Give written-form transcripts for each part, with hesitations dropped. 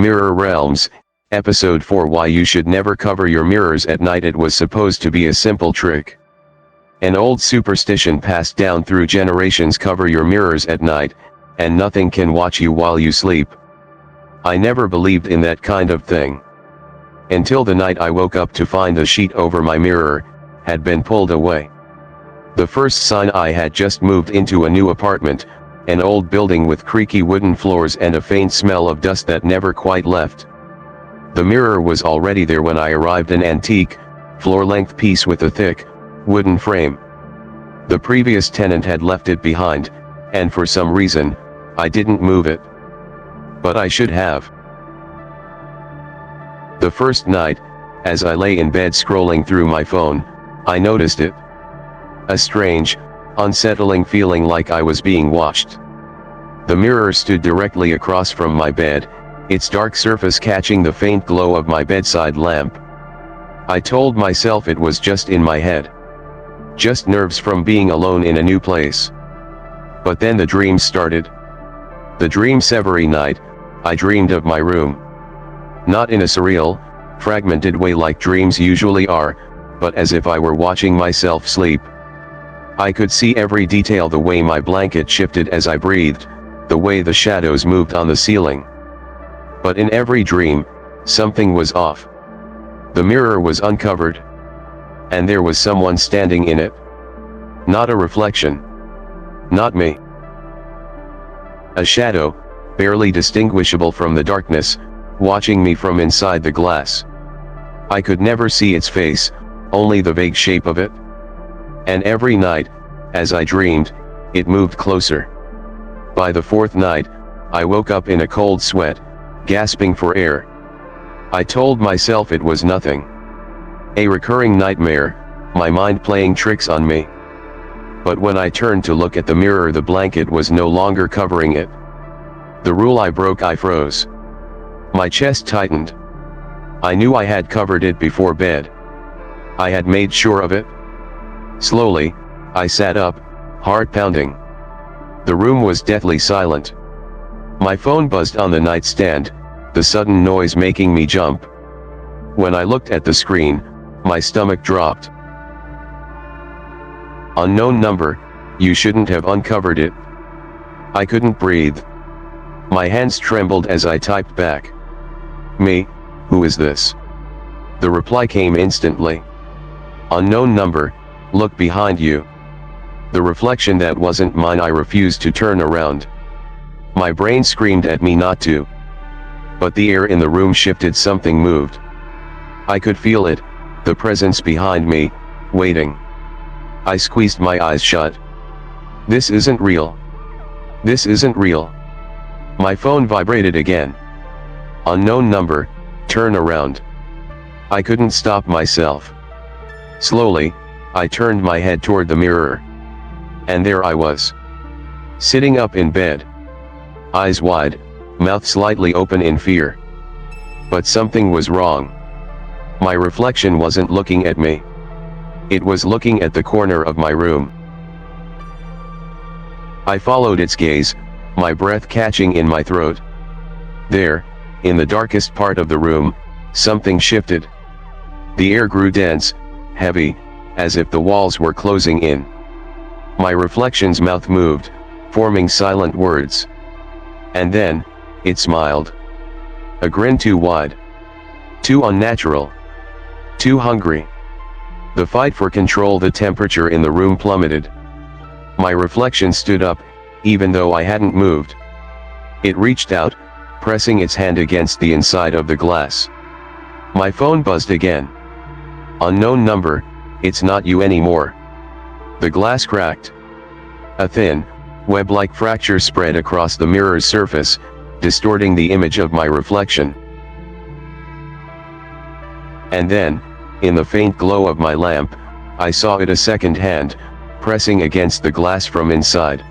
Mirror Realms, Episode 4, Why You Should Never Cover Your Mirrors at Night. It was supposed to be a simple trick. An old superstition passed down through generations: cover your mirrors at night, and nothing can watch you while you sleep. I never believed in that kind of thing. Until the night I woke up to find the sheet over my mirror had been pulled away. The first sign: I had just moved into a new apartment, an old building with creaky wooden floors and a faint smell of dust that never quite left. The mirror was already there when I arrived, an antique, floor-length piece with a thick, wooden frame. The previous tenant had left it behind, and for some reason, I didn't move it. But I should have. The first night, as I lay in bed scrolling through my phone, I noticed it. A strange, unsettling feeling, like I was being watched. The mirror stood directly across from my bed, its dark surface catching the faint glow of my bedside lamp. I told myself it was just in my head. Just nerves from being alone in a new place. But then the dreams started. The dreams. Every night, I dreamed of my room. Not in a surreal, fragmented way like dreams usually are, but as if I were watching myself sleep. I could see every detail: the way my blanket shifted as I breathed, the way the shadows moved on the ceiling. But in every dream, something was off. The mirror was uncovered. And there was someone standing in it. Not a reflection. Not me. A shadow, barely distinguishable from the darkness, watching me from inside the glass. I could never see its face, only the vague shape of it. And every night, as I dreamed, it moved closer. By the fourth night, I woke up in a cold sweat, gasping for air. I told myself it was nothing. A recurring nightmare, my mind playing tricks on me. But when I turned to look at the mirror, the blanket was no longer covering it. The rule I broke. I froze. My chest tightened. I knew I had covered it before bed. I had made sure of it. Slowly, I sat up, heart pounding. The room was deathly silent. My phone buzzed on the nightstand, the sudden noise making me jump. When I looked at the screen, my stomach dropped. Unknown number, you shouldn't have uncovered it. I couldn't breathe. My hands trembled as I typed back. Me, who is this? The reply came instantly. Unknown number, look behind you. The reflection that wasn't mine. I refused to turn around. My brain screamed at me not to. But the air in the room shifted. Something moved. I could feel it, the presence behind me, waiting. I squeezed my eyes shut. This isn't real. This isn't real. My phone vibrated again. Unknown number, turn around. I couldn't stop myself. Slowly, I turned my head toward the mirror. And there I was. Sitting up in bed. Eyes wide, mouth slightly open in fear. But something was wrong. My reflection wasn't looking at me. It was looking at the corner of my room. I followed its gaze, my breath catching in my throat. There, in the darkest part of the room, something shifted. The air grew dense, heavy, as if the walls were closing in. My reflection's mouth moved, forming silent words. And then, it smiled. A grin too wide. Too unnatural. Too hungry. The fight for control. The temperature in the room plummeted. My reflection stood up, even though I hadn't moved. It reached out, pressing its hand against the inside of the glass. My phone buzzed again. Unknown number, it's not you anymore. The glass cracked. A thin, web-like fracture spread across the mirror's surface, distorting the image of my reflection. And then, in the faint glow of my lamp, I saw it, a second hand, pressing against the glass from inside.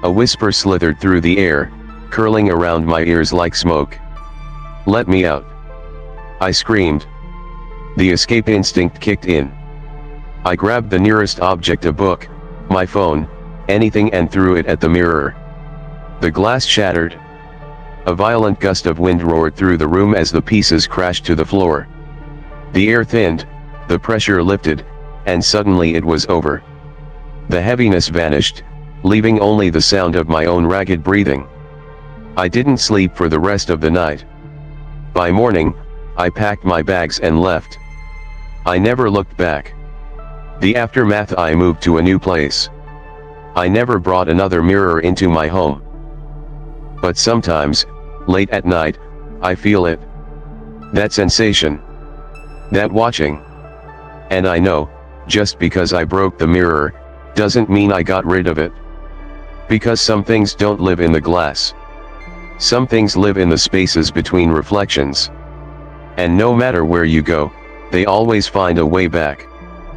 A whisper slithered through the air, curling around my ears like smoke. Let me out. I screamed. The escape instinct kicked in. I grabbed the nearest object, a book, my phone, anything, and threw it at the mirror. The glass shattered. A violent gust of wind roared through the room as the pieces crashed to the floor. The air thinned, the pressure lifted, and suddenly it was over. The heaviness vanished, leaving only the sound of my own ragged breathing. I didn't sleep for the rest of the night. By morning, I packed my bags and left. I never looked back. The aftermath: I moved to a new place. I never brought another mirror into my home. But sometimes, late at night, I feel it. That sensation. That watching. And I know, just because I broke the mirror, doesn't mean I got rid of it. Because some things don't live in the glass. Some things live in the spaces between reflections. And no matter where you go, they always find a way back.